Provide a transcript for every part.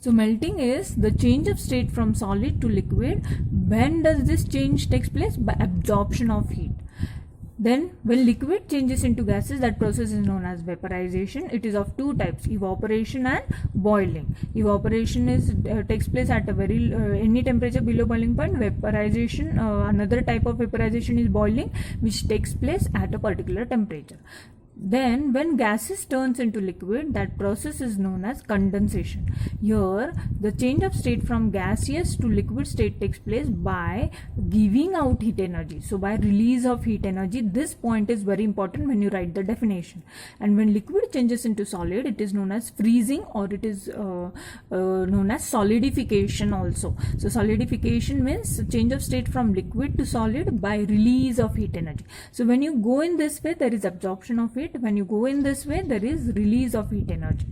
So melting is the change of state from solid to liquid. When does this change takes place? By absorption of heat. Then when liquid changes into gases, that process is known as vaporization. It is of two types, evaporation and boiling. Evaporation is takes place at a very any temperature below boiling point. Vaporization, another type of vaporization is boiling, which takes place at a particular temperature. Then when gases turns into liquid, that process is known as condensation. Here the change of state from gaseous to liquid state takes place by giving out heat energy. So by release of heat energy, this point is very important when you write the definition. And when liquid changes into solid, it is known as freezing, or it is known as solidification also. So solidification means change of state from liquid to solid by release of heat energy. So when you go in this way, there is absorption of heat. When you go in this way, there is release of heat energy.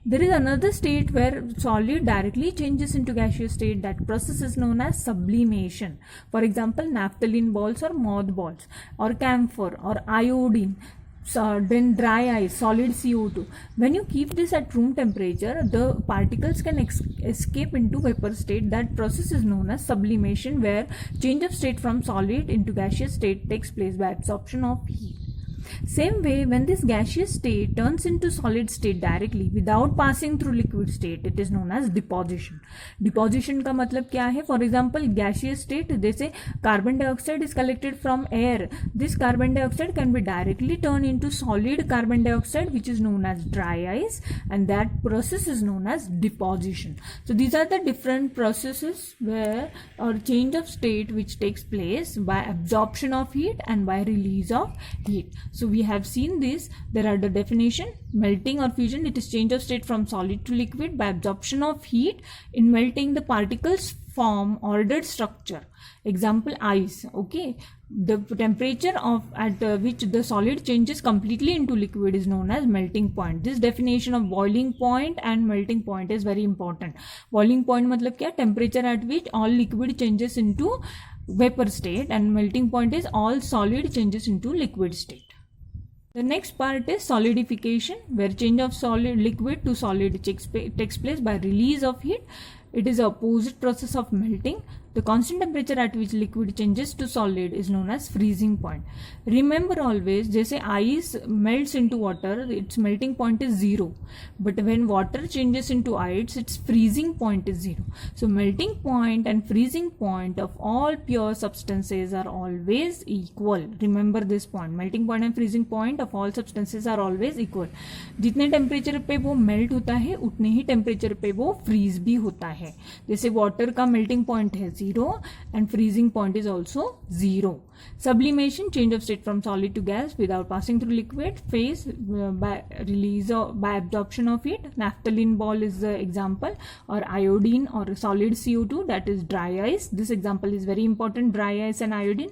There is another state where solid directly changes into gaseous state. That process is known as sublimation. For example, naphthalene balls or mothballs, or camphor or iodine. So then dry ice, solid CO2. When you keep this at room temperature, the particles can escape into vapor state. That process is known as sublimation, where change of state from solid into gaseous state takes place by absorption of heat. Same way, when this gaseous state turns into solid state directly without passing through liquid state, it is known as deposition. Deposition का मतलब क्या है? For example, gaseous state, जैसे carbon dioxide is collected from air. This carbon dioxide can be directly turned into solid carbon dioxide, which is known as dry ice, and that process is known as deposition. So these are the different processes where or change of state which takes place by absorption of heat and by release of heat. So we have seen this. There are the definition: melting or fusion, it is change of state from solid to liquid by absorption of heat. In melting, the particles form ordered structure. Example, ice. Okay, the temperature of at which the solid changes completely into liquid is known as melting point. This definition of boiling point and melting point is very important. Boiling point मतलब क्या? Temperature at which all liquid changes into vapor state, and melting point is all solid changes into liquid state. The next part is solidification, where change of solid liquid to solid takes place by release of heat. It is the opposite process of melting. The constant temperature at which liquid changes to solid is known as freezing point. Remember always, जैसे ice melts into water, its melting point is 0. But when water changes into ice, its freezing point is 0. So melting point and freezing point of all pure substances are always equal. Remember this point. Melting point and freezing point of all substances are always equal. जितने temperature पे वो melt होता है, उतने ही temperature पे वो freeze भी होता है. जैसे वाटर का मेल्टिंग पॉइंट है 0 and freezing point is also 0. Sublimation, change of state from solid to gas without passing through liquid phase by release of by absorption of heat. Naphthalene ball is the example, or iodine or solid CO2, that is dry ice. This example is very important, dry ice and iodine.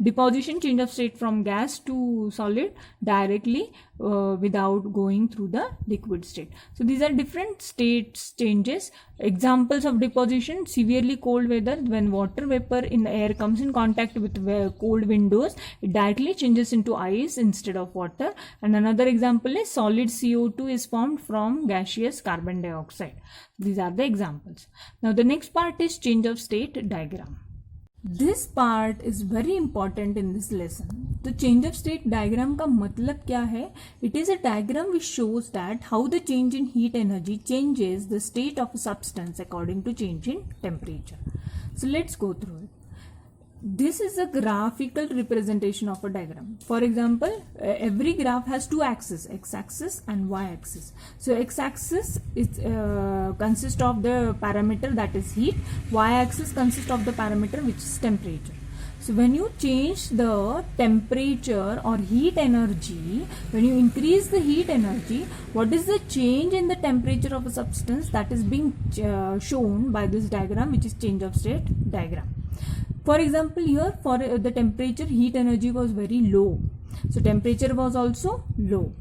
Deposition, change of state from gas to solid directly without going through the liquid state. So these are different states changes. Examples of deposition: severely cold weather, when water vapor in the air comes in contact with cold windows, it directly changes into ice instead of water. And another example is solid CO2 is formed from gaseous carbon dioxide. These are the examples. Now the next part is change of state diagram. This part is very important in this lesson. तो change of state diagram का मतलब क्या है? It is a diagram which shows that how the change in heat energy changes the state of a substance according to change in temperature. So let's go through it. This is a graphical representation of a diagram. For example, every graph has two axes, x-axis and y-axis. So x-axis is consists of the parameter that is heat. Y-axis consists of the parameter which is temperature. So when you change the temperature or heat energy, when you increase the heat energy, what is the change in the temperature of a substance? That is being shown by this diagram, which is change of state diagram. For example, here for the temperature, heat energy was very low. So temperature was also low.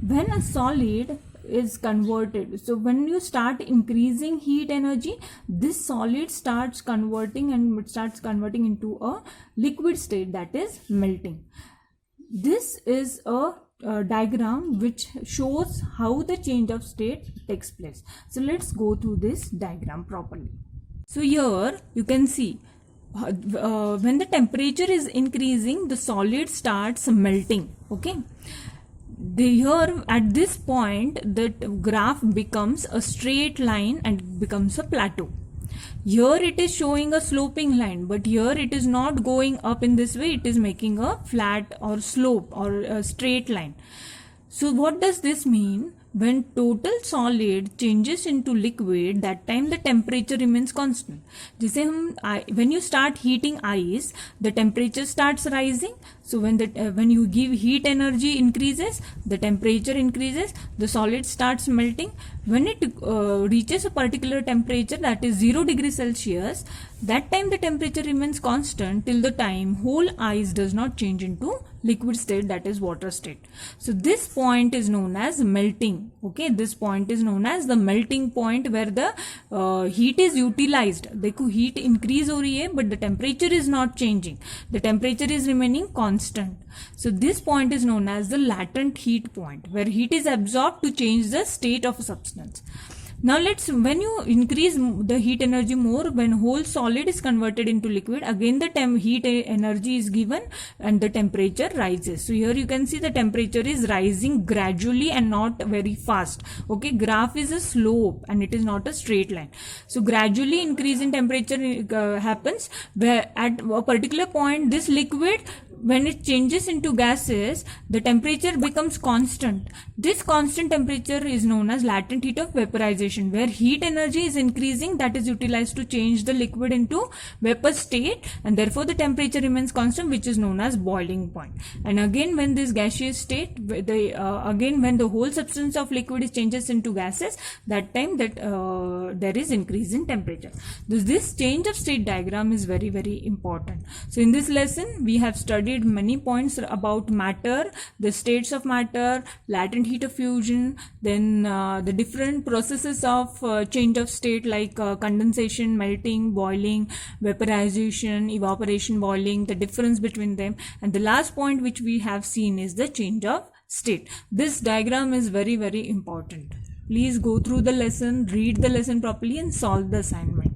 When a solid is converted, so when you start increasing heat energy, this solid starts converting into a liquid state, that is melting. This is a diagram which shows how the change of state takes place. So let's go through this diagram properly. So here you can see when the temperature is increasing, the solid starts melting. Okay, here at this point the graph becomes a straight line and becomes a plateau. Here it is showing a sloping line, but here it is not going up in this way, it is making a flat or slope or a straight line. So what does this mean? When total solid changes into liquid, that time the temperature remains constant. जैसे हम when you start heating ice, the temperature starts rising. So when you give heat energy increases, the temperature increases, the solid starts melting. When it reaches a particular temperature, that is 0 degrees Celsius, that time the temperature remains constant till the time whole ice does not change into liquid state, that is water state. So this point is known as melting. Okay, this point is known as the melting point where the heat is utilized. देखो heat increase हो रही है but the temperature is not changing. The temperature is remaining constant. So this point is known as the latent heat point, where heat is absorbed to change the state of a substance. Now when you increase the heat energy more, when whole solid is converted into liquid, again the heat energy is given and the temperature rises. So here you can see the temperature is rising gradually and not very fast. Okay, graph is a slope and it is not a straight line. So gradually increase in temperature happens, where at a particular point this liquid, when it changes into gases, the temperature becomes constant. This constant temperature is known as latent heat of vaporization, where heat energy is increasing, that is utilized to change the liquid into vapor state, and therefore the temperature remains constant, which is known as boiling point. And again when this gaseous state, again when the whole substance of liquid changes into gases, that time that there is increase in temperature. This change of state diagram is very, very important. So in this lesson we have studied many points about matter, the states of matter, latent heat of fusion, then the different processes of change of state like condensation, melting, boiling, vaporization, evaporation, boiling, the difference between them, and the last point which we have seen is the change of state. This diagram is very, very important. Please go through the lesson, read the lesson properly and solve the assignment.